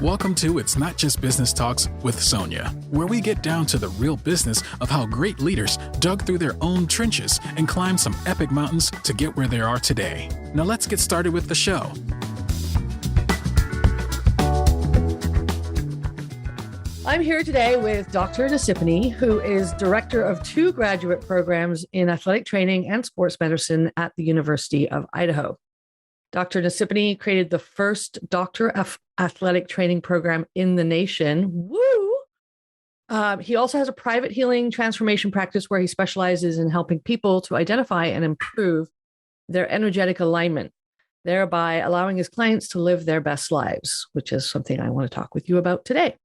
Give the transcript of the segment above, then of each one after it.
Welcome to It's Not Just Business Talks with Sonja, where we get down to the real business of how great leaders dug through their own trenches and climbed some epic mountains to get where they are today. Now let's get started with the show. I'm here today with Dr. Nasypany, who is director of 2 graduate programs in athletic training and sports medicine at the University of Idaho. Dr. Nasypany created the first doctor of athletic training program in the nation. Woo! He also has a private healing transformation practice where he specializes in helping people to identify and improve their energetic alignment, thereby allowing his clients to live their best lives, which is something I want to talk with you about today.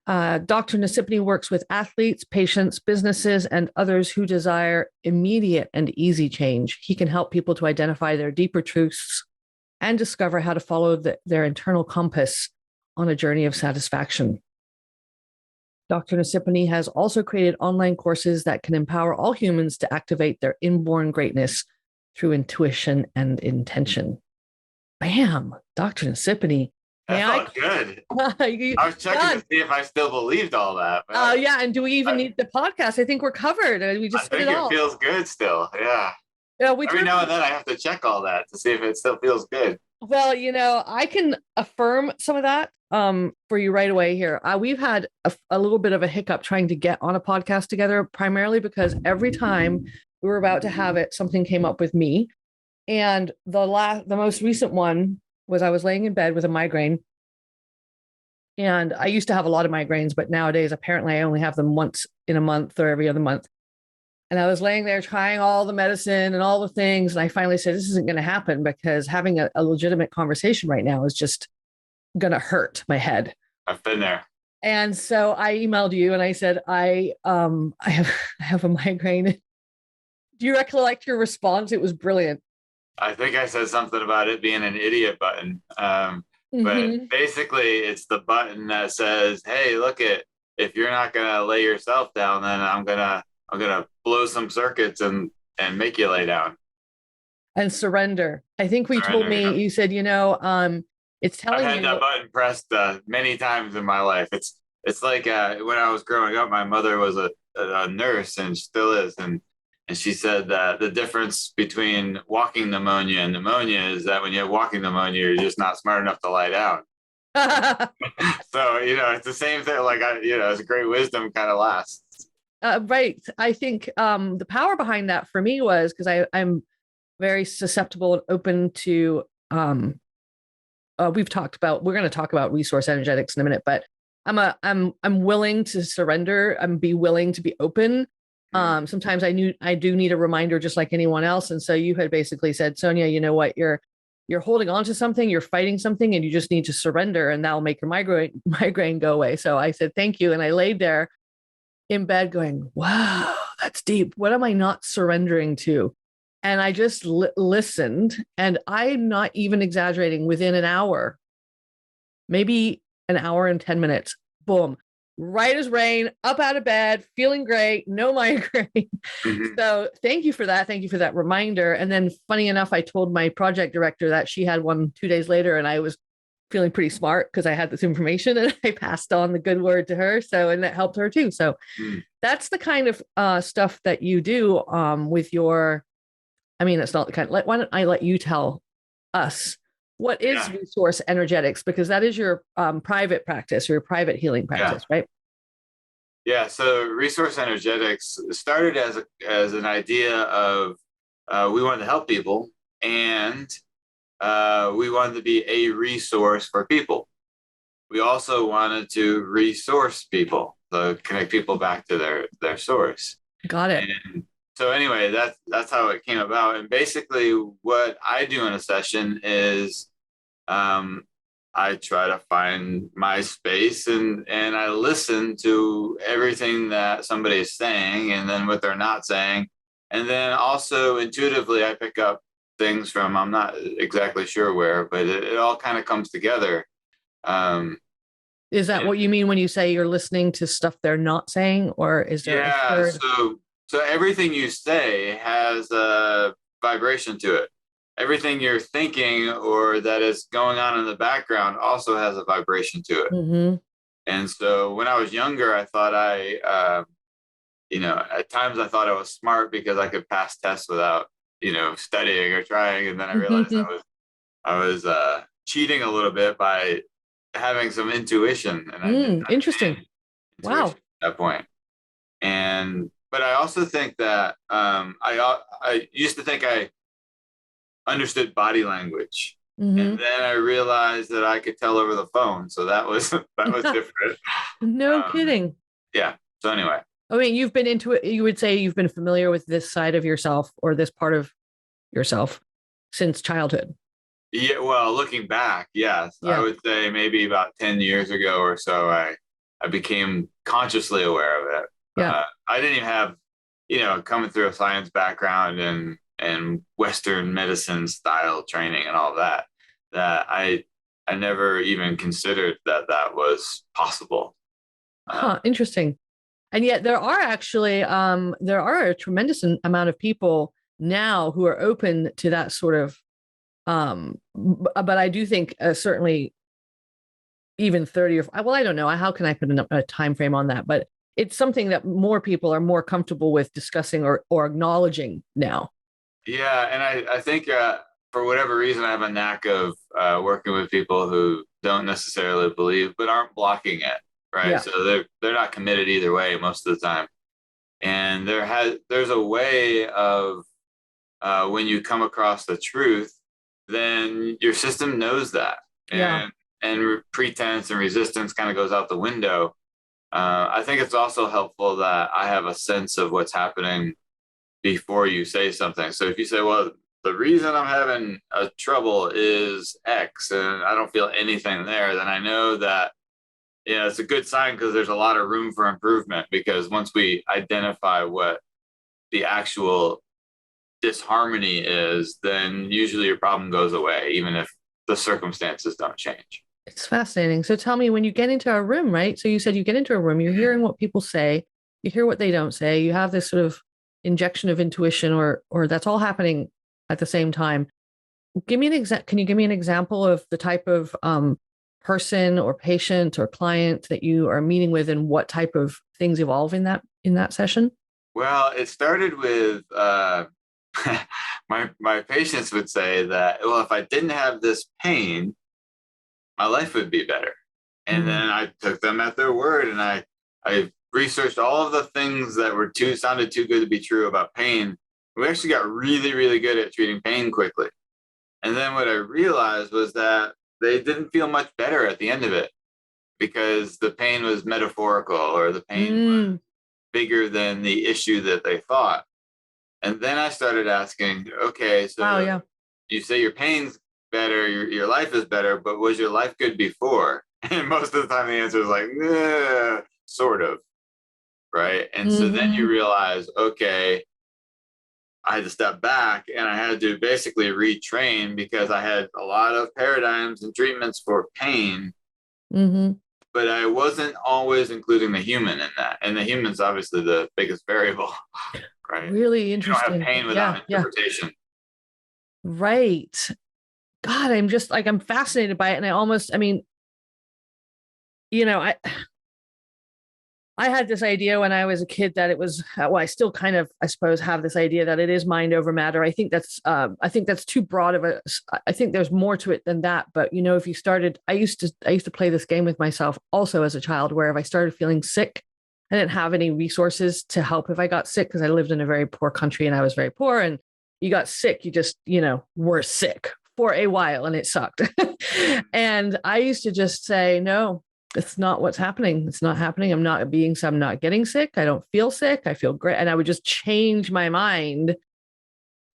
Dr. Nasypany works with athletes, patients, businesses, and others who desire immediate and easy change. He can help people to identify their deeper truths and discover how to follow their internal compass on a journey of satisfaction. Dr. Nasypany has also created online courses that can empower all humans to activate their inborn greatness through intuition and intention. Bam! Dr. Nasypany. That felt good. I was checking to see if I still believed all that. Yeah, and do we even need the podcast? I think we're covered. We just I think it feels good still. Yeah. Every now and then I have to check all that to see if it still feels good. Well, I can affirm some of that for you right away here. We've had a little bit of a hiccup trying to get on a podcast together, primarily because every time we were about to have it, something came up with me. And the most recent one was I was laying in bed with a migraine. And I used to have a lot of migraines, but nowadays, apparently I only have them once in a month or every other month. And I was laying there trying all the medicine and all the things. And I finally said, this isn't going to happen because having a legitimate conversation right now is just going to hurt my head. I've been there. And so I emailed you and I said, I have a migraine. Do you recollect your response? It was brilliant. I think I said something about it being an idiot button. But basically it's the button that says, hey, look if you're not going to lay yourself down, then I'm going to blow some circuits and make you lay down. And surrender. I think we told me, you said, it's telling you. I've had that button pressed many times in my life. It's like when I was growing up, my mother was a nurse and still is. And she said that the difference between walking pneumonia and pneumonia is that when you have walking pneumonia, you're just not smart enough to lie down. So, it's the same thing. Like, it's a great wisdom kind of lasts. Right. I think the power behind that for me was because I'm very susceptible and open to, we're going to talk about resource energetics in a minute, but I'm willing to surrender and be willing to be open. Sometimes I do need a reminder just like anyone else. And so you had basically said, Sonja, you know what, you're holding on to something, you're fighting something, and you just need to surrender and that'll make your migraine go away. So I said, thank you. And I laid there in bed going, wow, that's deep. What am I not surrendering to? And I just listened, and I'm not even exaggerating, within an hour, maybe an hour and 10 minutes, boom, right as rain, up out of bed, feeling great, no migraine. So thank you for that. Thank you for that reminder. And then funny enough, I told my project director that she had one 2 days later, and I was feeling pretty smart because I had this information and I passed on the good word to her. So, and that helped her too. So that's the kind of stuff that you do with your, it's not the kind, why don't I let you tell us what is resource energetics? Because that is your private practice or your private healing practice, right? Yeah. So resource energetics started as an idea of we wanted to help people, and we wanted to be a resource for people. We also wanted to resource people, so connect people back to their source. Got it. And so anyway, that's how it came about. And basically what I do in a session is I try to find my space and I listen to everything that somebody is saying and then what they're not saying. And then also intuitively, I pick up things from, I'm not exactly sure where, but it all kind of comes together. Is that what you mean when you say you're listening to stuff they're not saying, or is there a third? So everything you say has a vibration to it. everything you're thinking or that is going on in the background also has a vibration to it. Mm-hmm. And so when I was younger, I thought at times I thought I was smart because I could pass tests without, studying or trying. And then I realized I was cheating a little bit by having some intuition. And I didn't Interesting. Wow. at that point. But I also think that I used to think I understood body language. Mm-hmm. And then I realized that I could tell over the phone. So that was different. No kidding. Yeah. So anyway. I mean, you've been into it. You would say you've been familiar with this side of yourself or this part of yourself since childhood. Yeah. Well, looking back, yes, Yeah. I would say maybe about 10 years ago or so, I became consciously aware of it. Yeah. I didn't even have, coming through a science background and Western medicine style training and all that I never even considered that was possible. Interesting. And yet there are actually, there are a tremendous amount of people now who are open to that sort of, but I do think certainly even 30 or, well, I don't know. How can I put a time frame on that? But it's something that more people are more comfortable with discussing or acknowledging now. Yeah. And I think for whatever reason, I have a knack of working with people who don't necessarily believe, but aren't blocking it. Right. Yeah. So they're not committed either way most of the time. And there's a way of when you come across the truth, then your system knows that. And pretense and resistance kind of goes out the window. I think it's also helpful that I have a sense of what's happening before you say something. So if you say, well, the reason I'm having a trouble is X and I don't feel anything there, then I know that it's a good sign because there's a lot of room for improvement, because once we identify what the actual disharmony is, then usually your problem goes away, even if the circumstances don't change. It's fascinating. So tell me, when you get into a room, right? So you said you get into a room, you're hearing what people say, you hear what they don't say, you have this sort of injection of intuition or that's all happening at the same time. Can you give me an example of the type of person or patient or client that you are meeting with and what type of things evolve in that session? Well, it started with my patients would say that, well, if I didn't have this pain, my life would be better. And then I took them at their word, and I researched all of the things that sounded too good to be true about pain. We actually got really, really good at treating pain quickly. And then what I realized was that they didn't feel much better at the end of it, because the pain was metaphorical, or the pain was bigger than the issue that they thought. And then I started asking, okay, so you say your pain's better, your life is better, but was your life good before? And most of the time the answer is like, sort of, right? And so then you realize, okay, I had to step back and I had to basically retrain, because I had a lot of paradigms and treatments for pain, but I wasn't always including the human in that. And the human's obviously the biggest variable, right? Really interesting. You don't have pain without interpretation. Right. God, I'm fascinated by it. And I had this idea when I was a kid that it was, well, I still kind of, I suppose, have this idea that it is mind over matter. I think that's too broad of I think there's more to it than that. But, if you started, I used to play this game with myself also as a child, where if I started feeling sick, I didn't have any resources to help if I got sick, because I lived in a very poor country and I was very poor, and you got sick, you just, were sick for a while and it sucked. And I used to just say, no, it's not what's happening. It's not happening. I'm not getting sick. I don't feel sick. I feel great. And I would just change my mind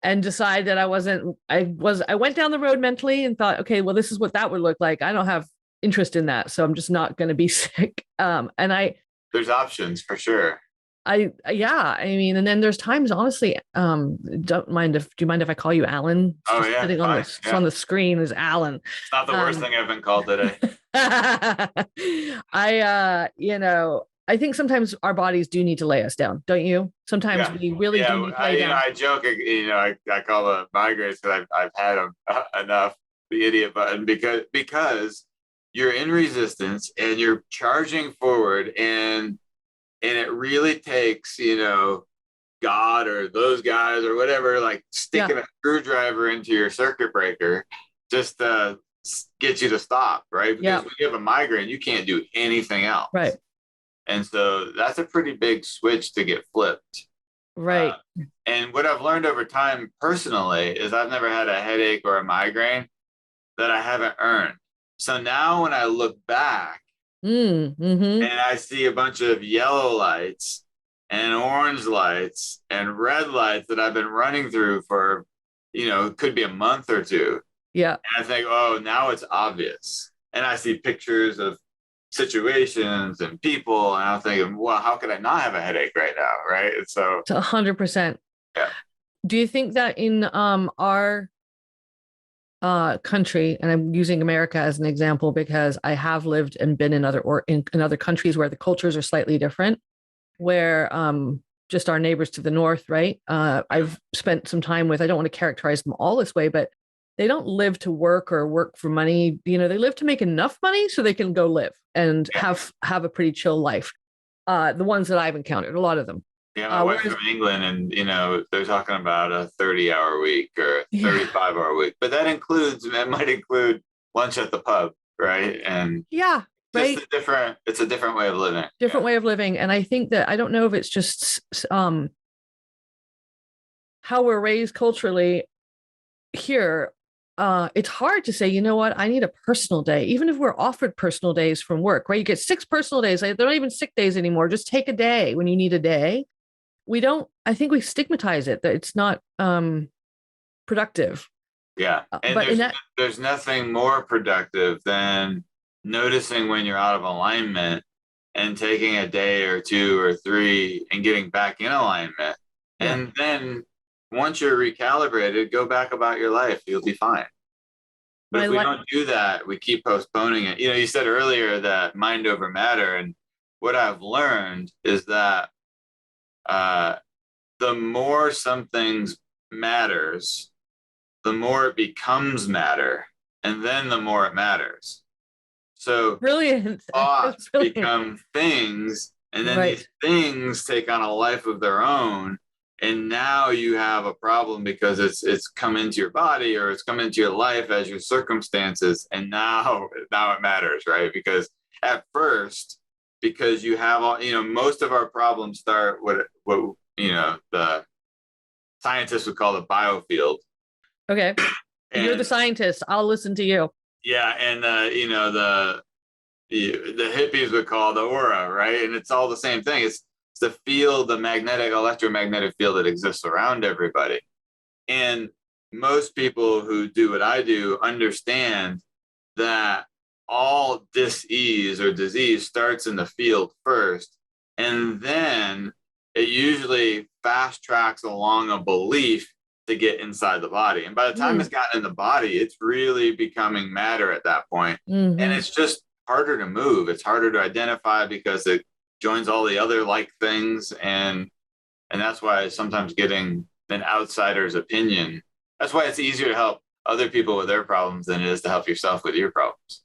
and decide that I went down the road mentally and thought, okay, well, this is what that would look like. I don't have interest in that. So I'm just not going to be sick. There's options for sure. And then there's times, honestly, do you mind if I call you Alan? Oh, yeah. Sitting on the screen is Alan. It's not the worst thing I've been called today. I I think sometimes our bodies do need to lay us down, don't you? Sometimes we really do need to lay down. I joke, I call the migraines because I've had them enough, the idiot button, because you're in resistance and you're charging forward, and it really takes, God or those guys or whatever, like sticking a screwdriver into your circuit breaker just to get you to stop, right? Because when you have a migraine, you can't do anything else. Right. And so that's a pretty big switch to get flipped. Right. And what I've learned over time personally is I've never had a headache or a migraine that I haven't earned. So now when I look back and I see a bunch of yellow lights and orange lights and red lights that I've been running through for, it could be a month or two. Yeah. And I think, oh, now it's obvious. And I see pictures of situations and people, and I'm thinking, well, how could I not have a headache right now? Right. And so it's 100%. Yeah. Do you think that in our country, and I'm using America as an example because I have lived and been in other countries where the cultures are slightly different, where just our neighbors to the north, right? I've spent some time with, I don't want to characterize them all this way, but they don't live to work or work for money. They live to make enough money so they can go live and have a pretty chill life. The ones that I've encountered, a lot of them. Yeah, my wife's from England, and they're talking about a 30-hour week or a 35-hour week, but that might include lunch at the pub, right? And right. It's a different way of living. Different way of living, and I think that I don't know if it's just how we're raised culturally here. It's hard to say, you know what, I need a personal day, even if we're offered personal days from work, right? You get 6 personal days. They're not even sick days anymore. Just take a day when you need a day. I think we stigmatize it, that it's not productive. Yeah. And there's nothing more productive than noticing when you're out of alignment and taking a day or 2 or 3 and getting back in alignment. Yeah. And then once you're recalibrated, go back about your life. You'll be fine. But if we don't do that, we keep postponing it. You said earlier that mind over matter. And what I've learned is that the more something matters, the more it becomes matter. And then the more it matters. So brilliant. Thoughts become things. And then these things take on a life of their own. And now you have a problem because it's come into your body or it's come into your life as your circumstances. And now it matters, right? Because at first, because you have all, most of our problems start what the scientists would call the biofield. Okay. And you're the scientist. I'll listen to you. Yeah. And, the hippies would call the aura, right? And it's all the same thing. It's the field, the electromagnetic field that exists around everybody. And most people who do what I do understand that all dis-ease or disease starts in the field first. And then it usually fast tracks along a belief to get inside the body. And by the time it's gotten in the body, it's really becoming matter at that point. And it's just harder to move. It's harder to identify because it joins all the other like things. And that's why sometimes getting an outsider's opinion, that's why it's easier to help other people with their problems than it is to help yourself with your problems.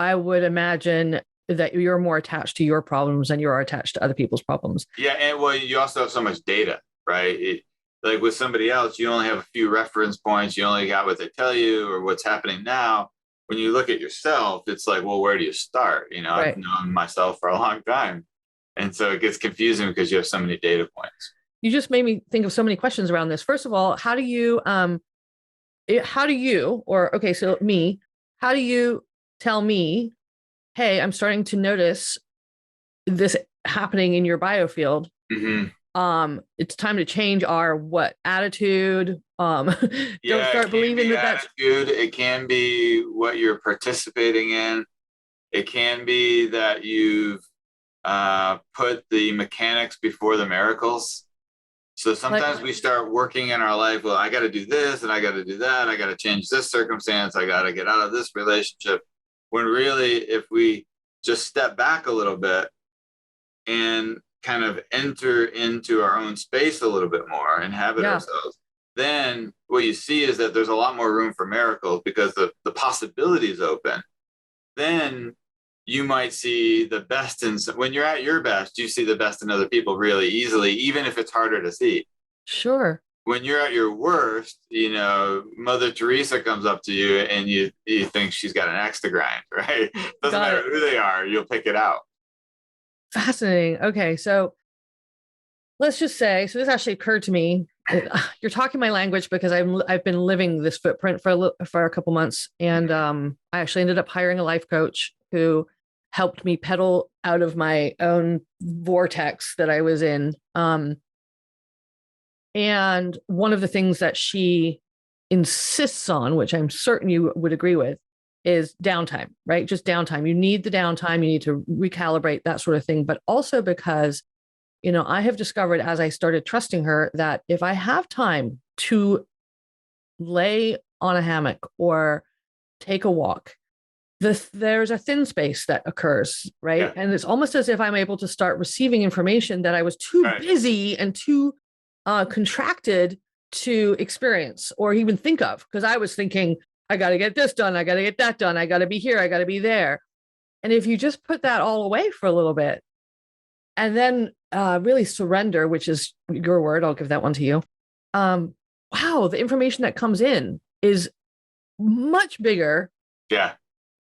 I would imagine that you're more attached to your problems than you are attached to other people's problems. Yeah. And well, you also have so much data, right? Like with somebody else, you only have a few reference points. You only got what they tell you or what's happening now. When you look at yourself, it's like, well, where do you start? I've known myself for a long time. And so it gets confusing because you have so many data points. You just made me think of so many questions around this. First of all, how do you tell me, hey, I'm starting to notice this happening in your biofield. It's time to change our attitude. Don't start believing that's attitude. It can be what you're participating in. It can be that you've put the mechanics before the miracles. So sometimes we start working in our life. Well, I got to do this and I got to do that. I got to change this circumstance. I got to get out of this relationship. When really, if we just step back a little bit and kind of enter into our own space a little bit more, inhabit ourselves, then what you see is that there's a lot more room for miracles because the possibility is open. Then you might see the best when you're at your best, you see the best in other people really easily, even if it's harder to see. Sure. When you're at your worst, Mother Teresa comes up to you and you think she's got an axe to grind, right? Doesn't matter who they are, you'll pick it out. Fascinating. Okay, so let's just say, so this actually occurred to me. You're talking my language because I've been living this footprint for a couple months, and I actually ended up hiring a life coach who helped me pedal out of my own vortex that I was in. And one of the things that she insists on, which I'm certain you would agree with, is downtime, right? Just downtime. You need the downtime. You need to recalibrate, that sort of thing. But also because, I have discovered as I started trusting her that if I have time to lay on a hammock or take a walk, there's a thin space that occurs, right? Yeah. And it's almost as if I'm able to start receiving information that I was too busy and too contracted to experience or even think of, because I was thinking, I got to get this done. I got to get that done. I got to be here. I got to be there. And if you just put that all away for a little bit and then really surrender, which is your word, I'll give that one to you. Wow, the information that comes in is much bigger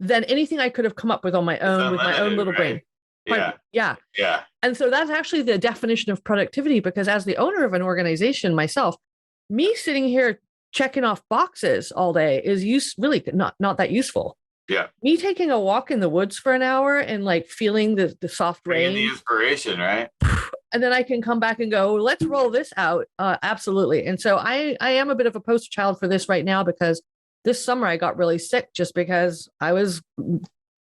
than anything I could have come up with on my own, with my own little brain. Yeah. And so that's actually the definition of productivity, because as the owner of an organization myself, me sitting here checking off boxes all day is really not that useful. Yeah. Me taking a walk in the woods for an hour and like feeling the soft rain. The inspiration, right? And then I can come back and go, let's roll this out. Absolutely. And so I am a bit of a poster child for this right now, because this summer I got really sick just because I was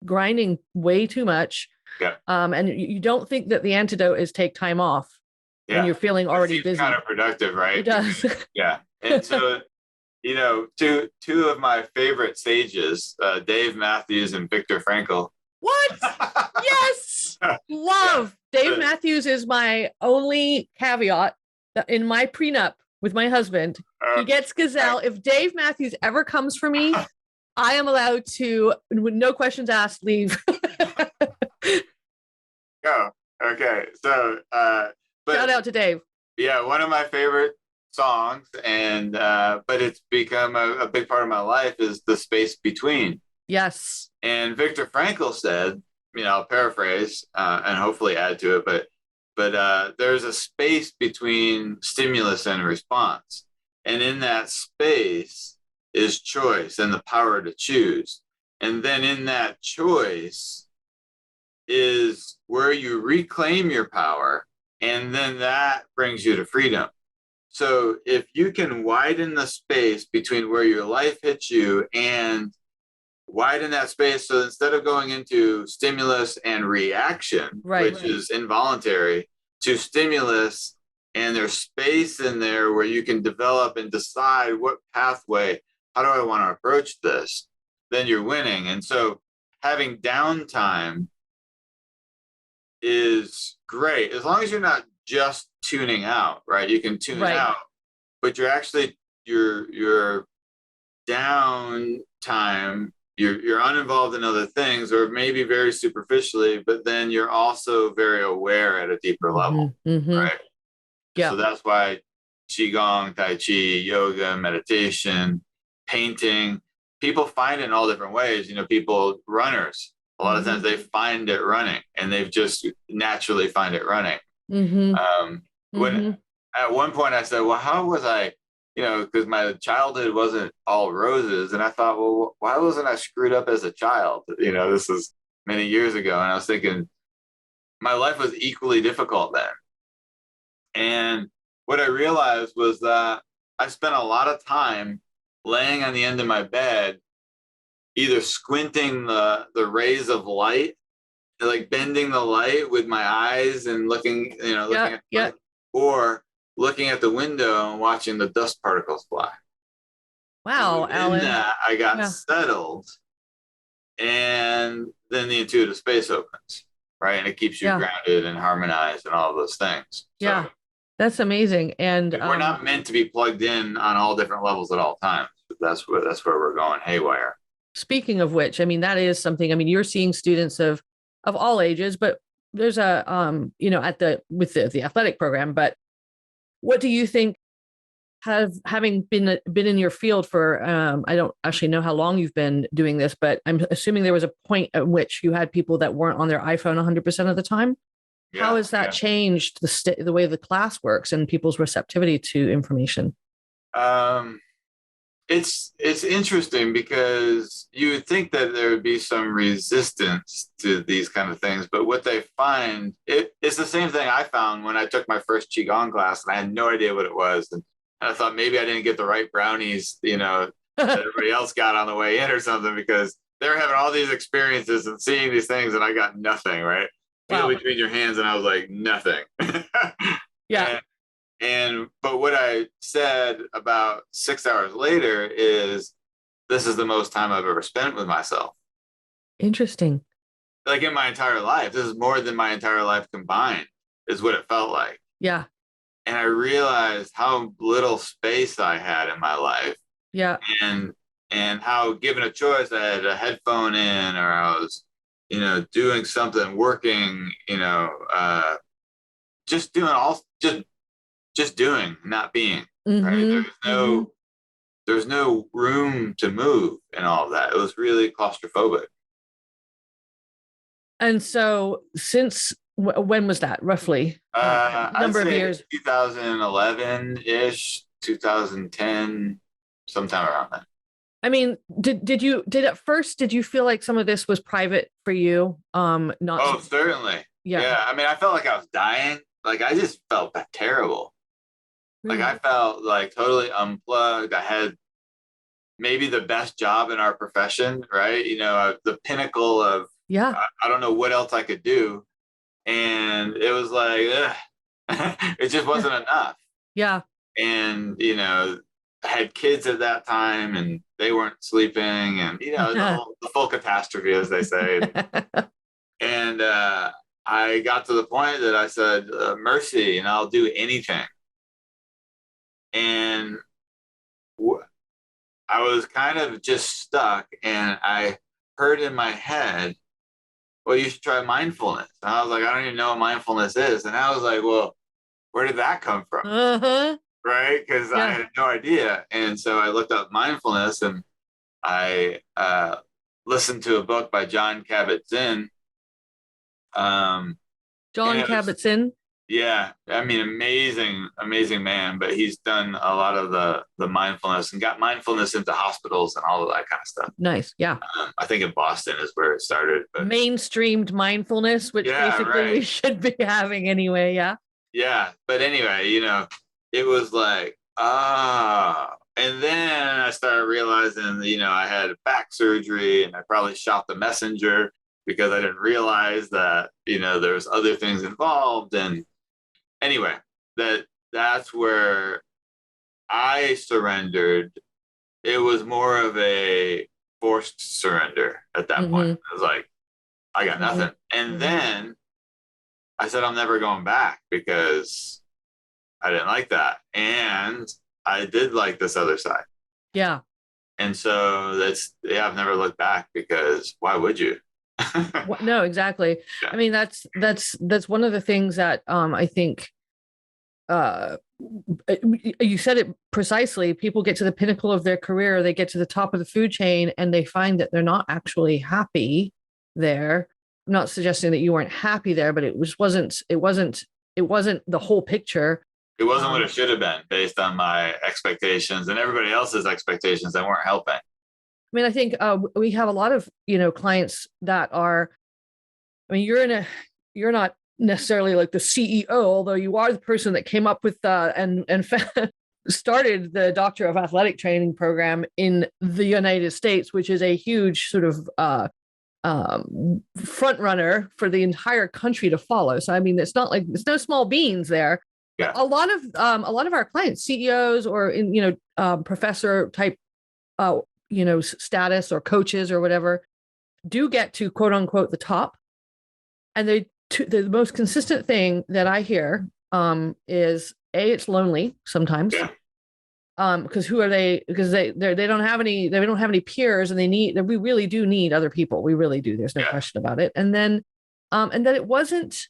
grinding way too much. Yeah. And you don't think that the antidote is take time off when you're feeling already busy. Kind of productive, right? It does. Yeah. And so, two of my favorite sages, Dave Matthews and Viktor Frankl. What? Yes. Love. Dave Matthews is my only caveat in my prenup with my husband. He gets Gazelle. If Dave Matthews ever comes for me, I am allowed to, with no questions asked, leave. Go. Okay. So, shout out to Dave. Yeah, one of my favorite songs, and but it's become a big part of my life, is The Space Between. Yes. And Viktor Frankl said, I'll paraphrase and hopefully add to it, but there's a space between stimulus and response, and in that space is choice and the power to choose. And then in that choice is where you reclaim your power, and then that brings you to freedom. So if you can widen the space between where your life hits you and widen that space, so instead of going into stimulus and reaction, which is involuntary, to stimulus, and there's space in there where you can develop and decide what pathway, how do I want to approach this, then you're winning. And so having downtime is great, as long as you're not just tuning out, right? You can tune out, but you're actually your downtime, you're uninvolved in other things, or maybe very superficially, but then you're also very aware at a deeper level, right? Yeah. So that's why Qigong, Tai Chi, yoga, meditation, painting, people find it in all different ways. Runners, a lot of times they find it running, and they've just naturally find it running. When at one point I said, well, how was I, because my childhood wasn't all roses. And I thought, well, why wasn't I screwed up as a child? This is many years ago. And I was thinking my life was equally difficult then. And what I realized was that I spent a lot of time laying on the end of my bed, either squinting the rays of light, like bending the light with my eyes and looking, or looking at the window and watching the dust particles fly. Wow, Alan. In that, I got settled, and then the intuitive space opens. right? And it keeps you Yeah. grounded and harmonized and all of those things. Yeah. So That's amazing. And we're not meant to be plugged in on all different levels at all times. That's where we're going haywire. speaking of which, I mean, that is something, I mean, you're seeing students of all ages, but there's a, at with the athletic program, but what do you think, having been in your field for, I don't actually know how long you've been doing this, but I'm assuming there was a point at which you had people that weren't on their iPhone 100% of the time. Yeah, how has that changed the way the class works and people's receptivity to information? It's interesting because you would think that there would be some resistance to these kind of things, but what they find, it's the same thing I found when I took my first Qigong class and I had no idea what it was. And I thought maybe I didn't get the right brownies, that everybody else got on the way in or something, because they're having all these experiences and seeing these things and I got nothing, right? Feel between your hands, and I was like, nothing. Yeah. But what I said about 6 hours later is, this is the most time I've ever spent with myself. Interesting. Like in my entire life. This is more than my entire life combined, is what it felt like. Yeah. And I realized how little space I had in my life. Yeah. And how, given a choice, I had a headphone in, or I was, doing something, working, just doing just doing, not being. Right? There's no room to move and all of that. It was really claustrophobic. And so since when was that roughly? Number of years? 2011-ish, 2010, sometime around that. I mean, did you at first feel like some of this was private for you? Certainly. Yeah. I mean, I felt like I was dying. Like, I just felt terrible. Like, I felt like totally unplugged. I had maybe the best job in our profession, right? The pinnacle of, I don't know what else I could do. And it was like, it just wasn't enough. Yeah. And, I had kids at that time and they weren't sleeping, and, the full catastrophe, as they say. And I got to the point that I said, mercy, and I'll do anything. And I was kind of just stuck, and I heard in my head, well, you should try mindfulness. And I was like, I don't even know what mindfulness is. And I was like, well, where did that come from? Right? Because I had no idea. And so I looked up mindfulness, and I listened to a book by John Kabat-Zinn. John Kabat-Zinn? Yeah. I mean, amazing man, but he's done a lot of the mindfulness and got mindfulness into hospitals and all of that kind of stuff. Nice. Yeah. I think in Boston is where it started. But mainstreamed mindfulness, which basically we should be having anyway. Yeah. Yeah. But anyway, it was like, and then I started realizing, I had back surgery, and I probably shot the messenger because I didn't realize that, there's other things involved. And anyway, that's where I surrendered. It was more of a forced surrender at that point. It was like, I got nothing. And then I said, I'm never going back, because I didn't like that. And I did like this other side. Yeah. And so I've never looked back, because why would you? No, exactly. Yeah. I mean, that's one of the things that I think you said it precisely. People get to the pinnacle of their career, they get to the top of the food chain, and they find that they're not actually happy there. I'm not suggesting that you weren't happy there, but it wasn't the whole picture. It wasn't what it should have been, based on my expectations and everybody else's expectations that weren't helping. I mean, I think we have a lot of, clients that are, I mean, you're not necessarily like the CEO, although you are the person that came up with and started the Doctorate of Athletic Training program in the United States, which is a huge sort of front runner for the entire country to follow. So, I mean, it's not like there's no small beans there. Yeah. A lot of our clients, CEOs or professor type status or coaches or whatever, do get to quote unquote the top. And the most consistent thing that I hear is it's lonely sometimes. Yeah. Because who are they? Because they don't have any peers, and we really do need other people. We really do. There's no question about it. And then it wasn't.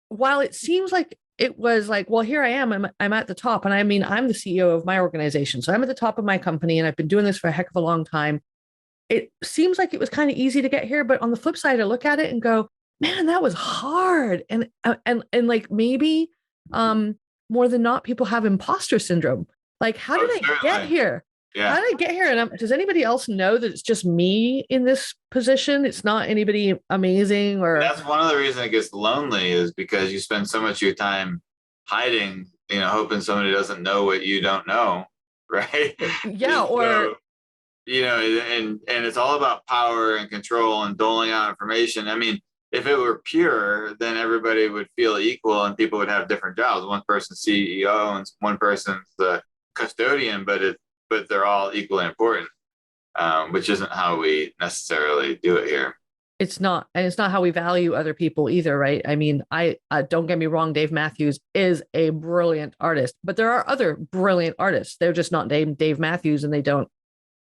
While it seems like it was like, well, here I am. I'm at the top, and I mean, I'm the CEO of my organization, so I'm at the top of my company, and I've been doing this for a heck of a long time. It seems like it was kind of easy to get here, but on the flip side, I look at it and go, man, that was hard, and like maybe more than not, people have imposter syndrome. Like, how did I get here? Yeah. How did I get here? And does anybody else know that it's just me in this position? It's not anybody amazing, or that's one of the reasons it gets lonely, is because you spend so much of your time hiding, hoping somebody doesn't know what you don't know, right? Yeah, or and it's all about power and control and doling out information. I mean, if it were pure, then everybody would feel equal and people would have different jobs. One person's CEO and one person's the custodian, but they're all equally important, which isn't how we necessarily do it here. It's not, and it's not how we value other people either, right? I mean, I don't get me wrong, Dave Matthews is a brilliant artist, but there are other brilliant artists. They're just not Dave Matthews, and they don't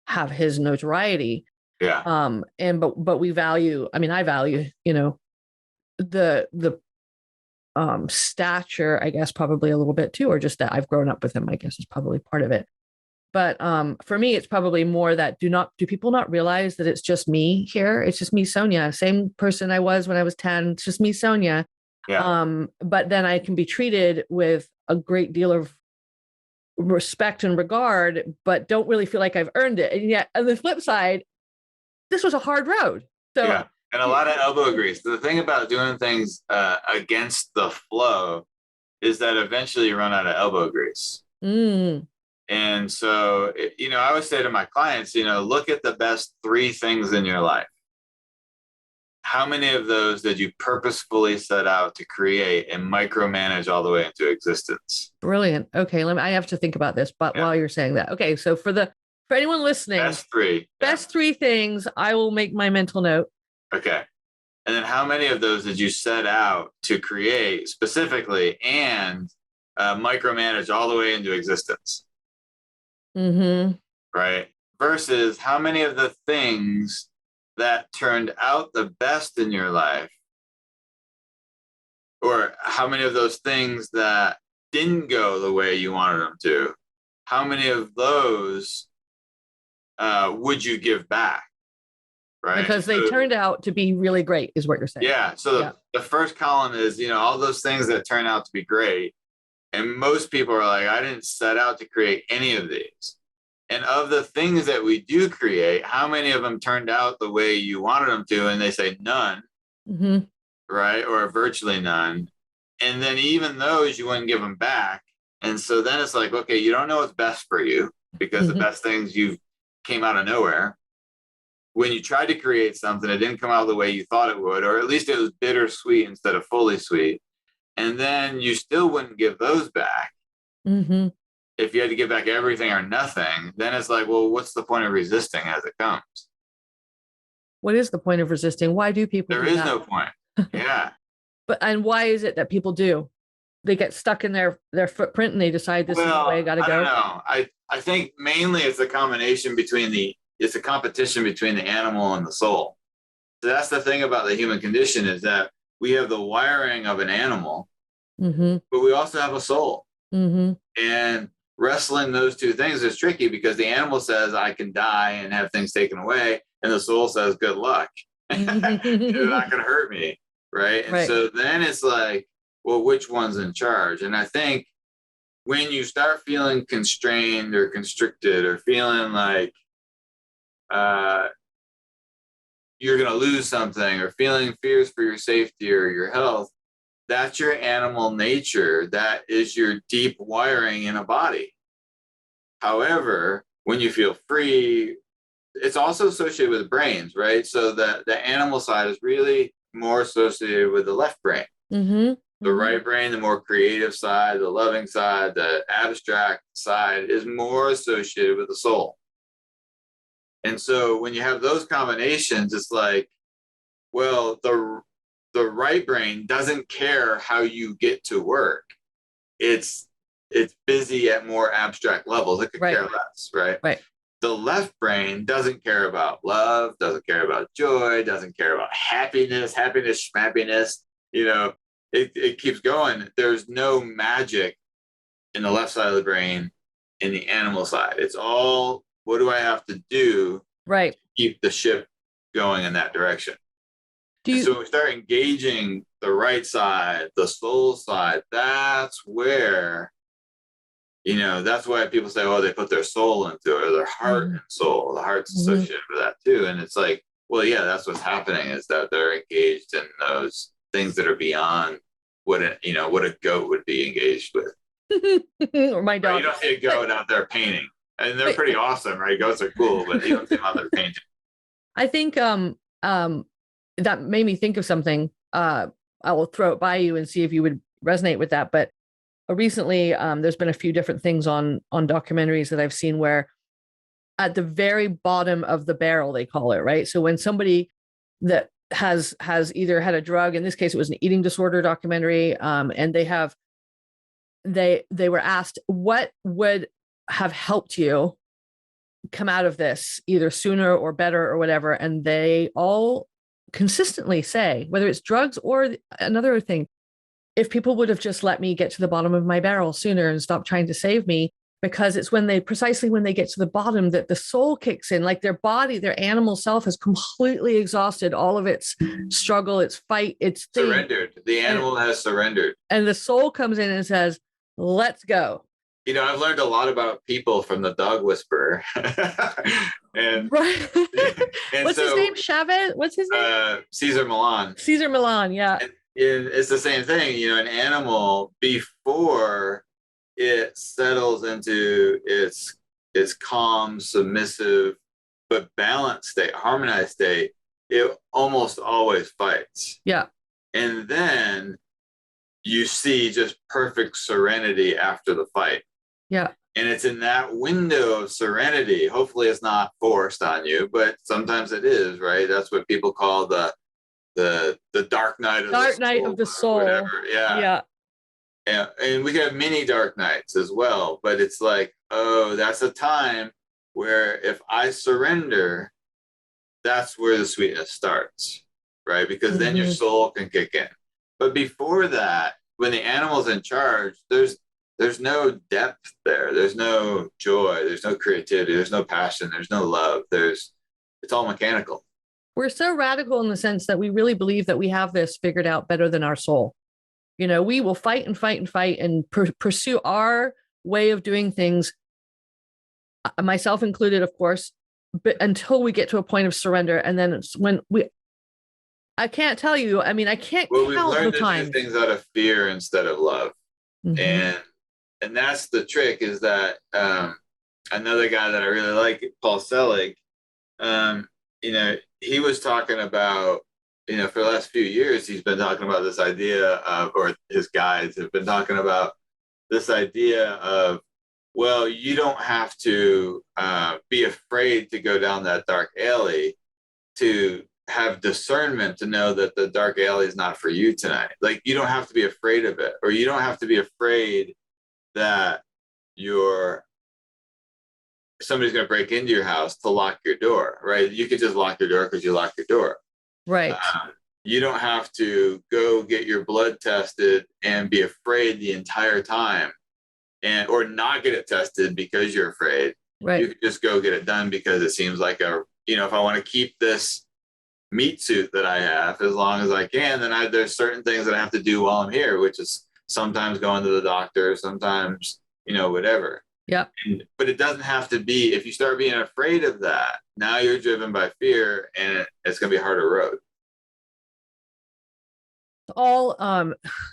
have his notoriety. Yeah. But we value. I mean, I value, the stature, I guess, probably a little bit too, or just that I've grown up with him, I guess, is probably part of it. But for me, it's probably more that do people not realize that it's just me here? It's just me, Sonja, same person I was when I was 10. It's just me, Sonja. Yeah. But then I can be treated with a great deal of respect and regard, but don't really feel like I've earned it. And yet, on the flip side, this was a hard road. So yeah. And a lot of elbow grease. The thing about doing things against the flow is that eventually you run out of elbow grease. And so, I always say to my clients, look at the best 3 things in your life. How many of those did you purposefully set out to create and micromanage all the way into existence? Brilliant. Okay, I have to think about this, but while you're saying that, okay, so for anyone listening, best 3 things, I will make my mental note. Okay. And then how many of those did you set out to create specifically and micromanage all the way into existence? Right. Versus how many of the things that turned out the best in your life, or how many of those things that didn't go the way you wanted them to, how many of those would you give back? Right. Because they turned out to be really great, is what you're saying. Yeah. So the first column is, all those things that turn out to be great. And most people are like, I didn't set out to create any of these. And of the things that we do create, how many of them turned out the way you wanted them to? And they say none, right? Or virtually none. And then even those, you wouldn't give them back. And so then it's like, okay, you don't know what's best for you, because the best things you came out of nowhere. When you tried to create something, it didn't come out the way you thought it would, or at least it was bittersweet instead of fully sweet. And then you still wouldn't give those back. If you had to give back everything or nothing, then it's like, well, what's the point of resisting as it comes? What is the point of resisting? Why do people There do is that? no point. Yeah. And why is it that people do? They get stuck in their footprint and they decide this is the way I got to go? I don't know. I think mainly it's a combination between it's a competition between the animal and the soul. So that's the thing about the human condition, is that we have the wiring of an animal, but we also have a soul. And wrestling those 2 things is tricky, because the animal says, I can die and have things taken away. And the soul says, good luck. You're not going to hurt me. Right. And so then it's like, well, which one's in charge? And I think when you start feeling constrained or constricted, or feeling like you're going to lose something, or feeling fears for your safety or your health, that's your animal nature. That is your deep wiring in a body. However, when you feel free, it's also associated with brains, right? So the animal side is really more associated with the left brain. The right brain, the more creative side, the loving side, the abstract side, is more associated with the soul. And so when you have those combinations, it's like, well, the the right brain doesn't care how you get to work. It's busy at more abstract levels. It could care less, right? Right. The left brain doesn't care about love, doesn't care about joy, doesn't care about happiness, schmappiness. You know, it keeps going. There's no magic in the left side of the brain, in the animal side. It's all, what do I have to do to keep the ship going in that direction? So we start engaging the right side, the soul side. That's where, that's why people say, oh, they put their soul into it, or their heart and soul. The heart's associated with that too. And it's like, well, yeah, that's what's happening, is that they're engaged in those things that are beyond what a goat would be engaged with. Or my dog. Right? You don't see a goat out there painting, and they're pretty awesome, right? Goats are cool, but you don't see them out there painting. I think that made me think of something. I will throw it by you and see if you would resonate with that. But recently, there's been a few different things on documentaries that I've seen where at the very bottom of the barrel, they call it, right? So when somebody that has either had a drug, in this case, it was an eating disorder documentary, and they were asked what would have helped you come out of this either sooner or better or whatever. And they all consistently say, whether it's drugs or another thing, if people would have just let me get to the bottom of my barrel sooner and stop trying to save me, because it's precisely when they get to the bottom that the soul kicks in, like their body, their animal self has completely exhausted all of its struggle, its fight, its thing. Surrendered. The animal has surrendered. And the soul comes in and says, let's go. I've learned a lot about people from the dog whisperer. And what's his name? Chavez? What's his name? Cesar Millan. Cesar Millan, yeah. And it's the same thing. An animal, before it settles into its calm, submissive, but balanced state, harmonized state, it almost always fights. Yeah. And then you see just perfect serenity after the fight. Yeah. And it's in that window of serenity. Hopefully it's not forced on you, but sometimes it is, right? That's what people call the dark night of the soul. Whatever. Yeah. Yeah. And we have many dark nights as well, but it's like, oh, that's a time where if I surrender, that's where the sweetness starts, right? Because then your soul can kick in. But before that, when the animal's in charge, there's no depth there. There's no joy. There's no creativity. There's no passion. There's no love. It's all mechanical. We're so radical in the sense that we really believe that we have this figured out better than our soul. We will fight and fight and fight and pursue our way of doing things, myself included, of course, but until we get to a point of surrender. And then it's when I can't tell you, I can't count we've learned the time. To do things out of fear instead of love. And that's the trick, is that another guy that I really like, Paul Selig, he was talking about, for the last few years, he's been talking about this idea of, or his guides have been talking about this idea of, well, you don't have to be afraid to go down that dark alley to have discernment to know that the dark alley is not for you tonight. Like, you don't have to be afraid of it, or you don't have to be afraid that somebody's going to break into your house to lock your door, right? You could just lock your door because you locked your door. Right. You don't have to go get your blood tested and be afraid the entire time, or not get it tested because you're afraid. Right. You could just go get it done because it seems like if I want to keep this meat suit that I have as long as I can, then there's certain things that I have to do while I'm here, which is sometimes going to the doctor, sometimes, whatever. Yeah. But it doesn't have to be. If you start being afraid of that, now you're driven by fear, and it's going to be a harder road. All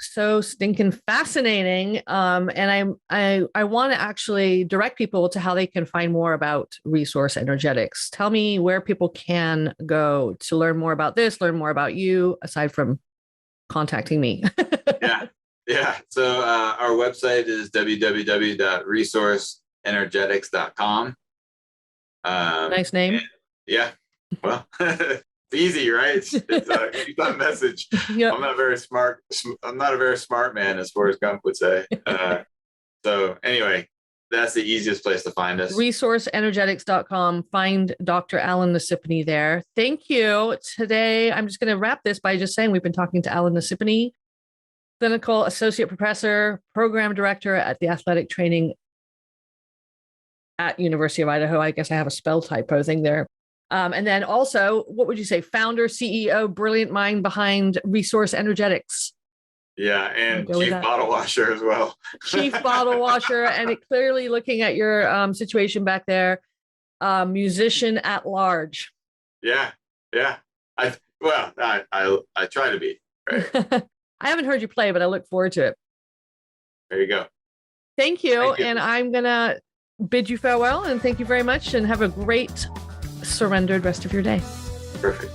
so stinking fascinating. And I want to actually direct people to how they can find more about Resource Energetics. Tell me where people can go to learn more about this, learn more about you, aside from contacting me. Yeah. So our website is www.resourceenergetics.com. Nice name. Yeah. Well, easy, right? It's a message. Yep. I'm not very smart. I'm not a very smart man, as Forrest Gump would say. So anyway, that's the easiest place to find us. Resourceenergetics.com. Find Dr. Alan Nasypany there. Thank you. Today, I'm just going to wrap this by just saying we've been talking to Alan Nasypany, clinical associate professor, program director at the athletic training at University of Idaho. I guess I have a spell typo thing there. And then also, what would you say? Founder, CEO, brilliant mind behind Resource Energetics. Yeah, and chief bottle washer as well. Chief bottle washer, and it clearly looking at your situation back there, musician at large. Yeah. I try to be. Right? I haven't heard you play, but I look forward to it. There you go. Thank you. And I'm gonna bid you farewell, and thank you very much, and have a great surrendered rest of your day. Perfect.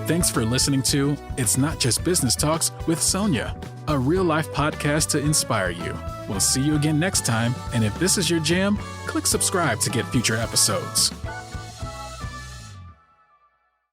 Thanks for listening to It's Not Just Business Talks with Sonja, a real-life podcast to inspire you. We'll see you again next time, and if this is your jam, click subscribe to get future episodes.